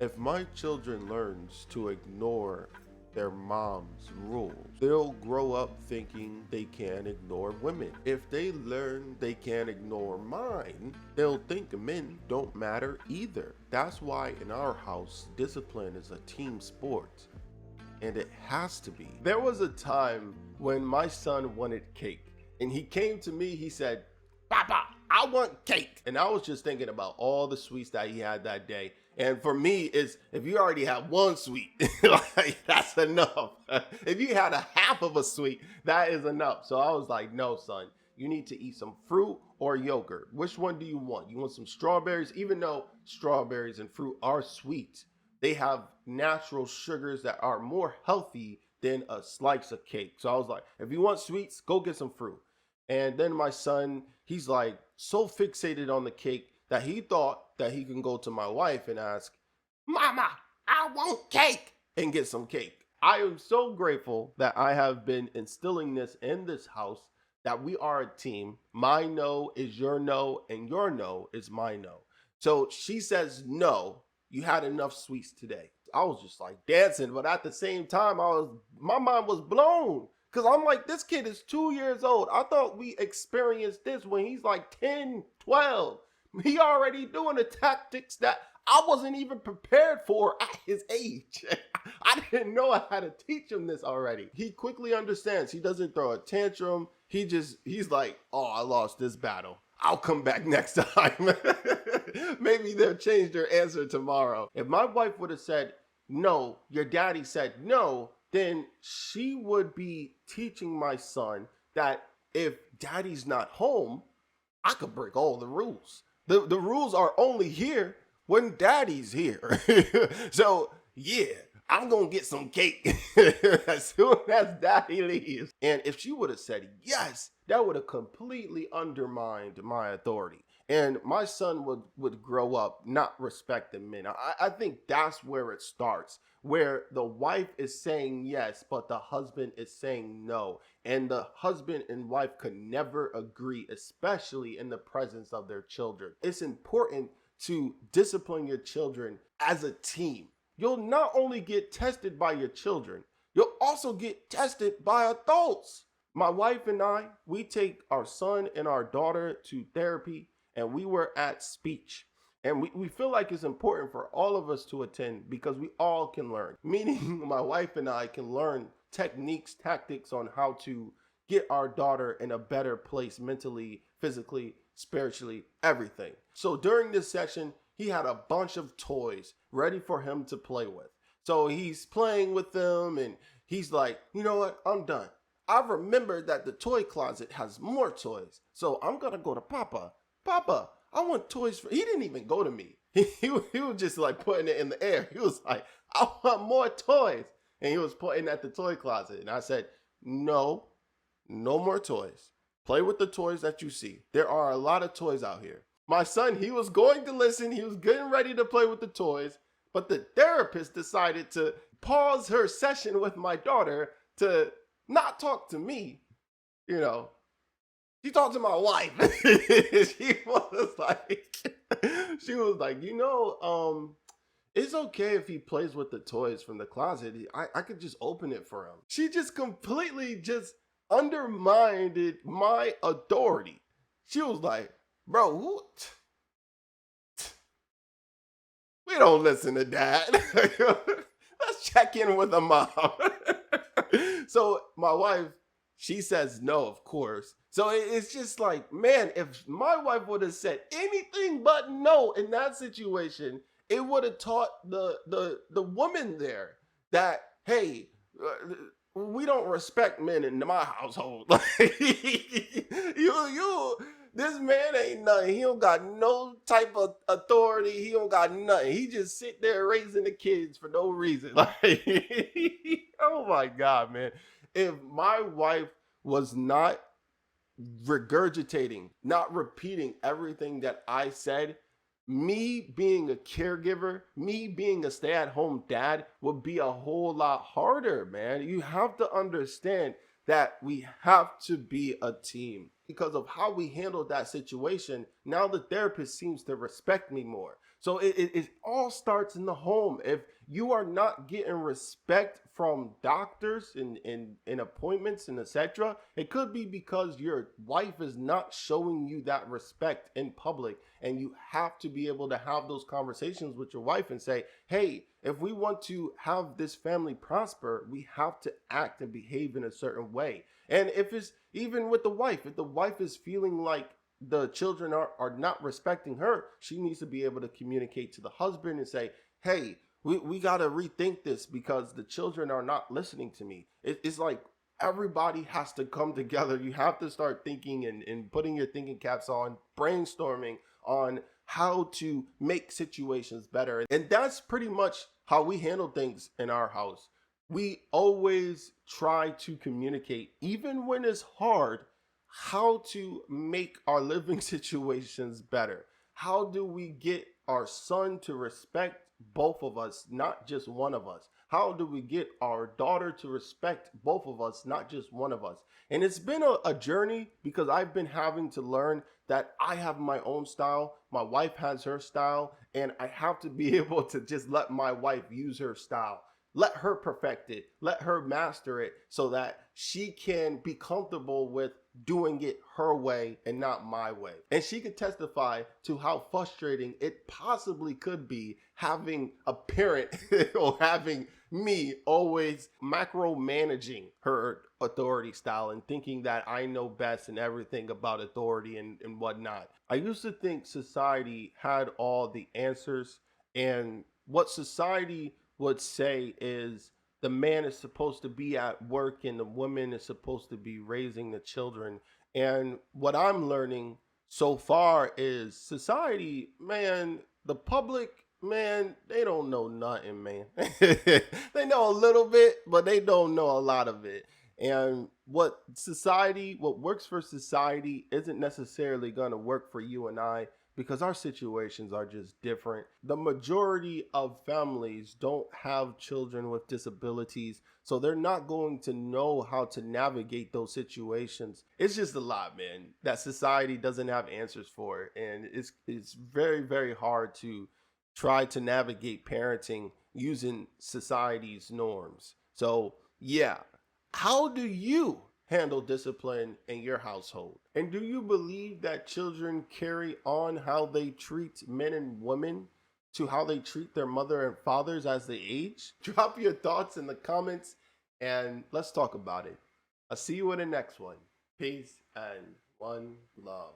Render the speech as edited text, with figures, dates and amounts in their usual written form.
If my children learns to ignore their mom's rules, they'll grow up thinking they can't ignore women. If they learn they can't ignore mine, they'll think men don't matter either. That's why in our house, discipline is a team sport. And it has to be. There was a time when my son wanted cake, and he came to me, he said, Papa, I want cake. And I was just thinking about all the sweets that he had that day. And for me, is if you already have one sweet, like that's enough. If you had a half of a sweet, that is enough. So I was like, no, son, you need to eat some fruit or yogurt. Which one do you want? You want some strawberries? Even though strawberries and fruit are sweet, they have natural sugars that are more healthy than a slice of cake. So I was like, if you want sweets, go get some fruit. And then my son, he's like so fixated on the cake that he thought that he can go to my wife and ask, Mama, I want cake, and get some cake. I am so grateful that I have been instilling this in this house, that we are a team. My no is your no, and your no is my no. So she says, no, you had enough sweets today. I was just like dancing, but at the same time, my mind was blown. Because I'm like, this kid is 2 years old. I thought we experienced this when he's like 10, 12. He already doing the tactics that I wasn't even prepared for at his age. I didn't know I had to teach him this already. He quickly understands. He doesn't throw a tantrum. He's like, oh, I lost this battle. I'll come back next time. Maybe they'll change their answer tomorrow. If my wife would have said, no, your daddy said no, then she would be teaching my son that if daddy's not home, I could break all the rules. The rules are only here when daddy's here. So yeah, I'm gonna get some cake as soon as daddy leaves. And if she would have said yes, that would have completely undermined my authority. And my son would grow up not respecting men. I think that's where it starts, where the wife is saying yes, but the husband is saying no. And the husband and wife could never agree, especially in the presence of their children. It's important to discipline your children as a team. You'll not only get tested by your children, you'll also get tested by adults. My wife and I, we take our son and our daughter to therapy, and we were at speech. And we feel like it's important for all of us to attend because we all can learn. Meaning my wife and I can learn techniques, tactics on how to get our daughter in a better place mentally, physically, spiritually, everything. So during this session, he had a bunch of toys ready for him to play with. So he's playing with them and he's like, you know what, I'm done. I remembered that the toy closet has more toys. So I'm gonna go to Papa. Papa, I want toys for, he didn't even go to me. He was just like putting it in the air. He was like, I want more toys. And he was pointing at the toy closet. And I said, no more toys. Play with the toys that you see. There are a lot of toys out here. My son, he was going to listen. He was getting ready to play with the toys. But the therapist decided to pause her session with my daughter to not talk to me. You know, she talked to my wife. She was like, you know, it's okay if he plays with the toys from the closet. I could just open it for him. She just completely just undermined my authority. She was like, bro, what? We don't listen to dad. Let's check in with a mom. So my wife, she says no, of course. So it's just like, man, if my wife would have said anything but no in that situation, it would have taught the woman there that, hey, we don't respect men in my household. This man ain't nothing. He don't got no type of authority. He don't got nothing. He just sit there raising the kids for no reason. Like, oh my God, man. If my wife was not regurgitating, not repeating everything that I said, me being a caregiver, me being a stay-at-home dad would be a whole lot harder, man. You have to understand that we have to be a team. Because of how we handled that situation, now the therapist seems to respect me more. So it all starts in the home. If you are not getting respect from doctors and appointments and etc., it could be because your wife is not showing you that respect in public. And you have to be able to have those conversations with your wife and say, hey, if we want to have this family prosper, we have to act and behave in a certain way. And if it's even with the wife, if the wife is feeling like the children are not respecting her, she needs to be able to communicate to the husband and say, hey, we got to rethink this because the children are not listening to me. It's like everybody has to come together. You have to start thinking and putting your thinking caps on, brainstorming on how to make situations better. And that's pretty much how we handle things in our house. We always try to communicate, even when it's hard, how to make our living situations better. How do we get our son to respect both of us, not just one of us? How do we get our daughter to respect both of us, not just one of us? And it's been a journey because I've been having to learn that I have my own style, my wife has her style, and I have to be able to just let my wife use her style. Let her perfect it, let her master it so that she can be comfortable with doing it her way and not my way. And she could testify to how frustrating it possibly could be having a parent or having me always macro-managing her authority style and thinking that I know best and everything about authority and whatnot. I used to think society had all the answers, and what society would say is the man is supposed to be at work and the woman is supposed to be raising the children. And what I'm learning so far is society, man, the public, man, they don't know nothing, man. They know a little bit, but they don't know a lot of it. And what works for society isn't necessarily going to work for you and I, because our situations are just different. The majority of families don't have children with disabilities, so they're not going to know how to navigate those situations. It's just a lot, man, that society doesn't have answers for. And it's very, very hard to try to navigate parenting using society's norms. So, yeah, how do you handle discipline in your household? And do you believe that children carry on how they treat men and women to how they treat their mother and fathers as they age? Drop your thoughts in the comments and let's talk about it. I'll see you in the next one. Peace and one love.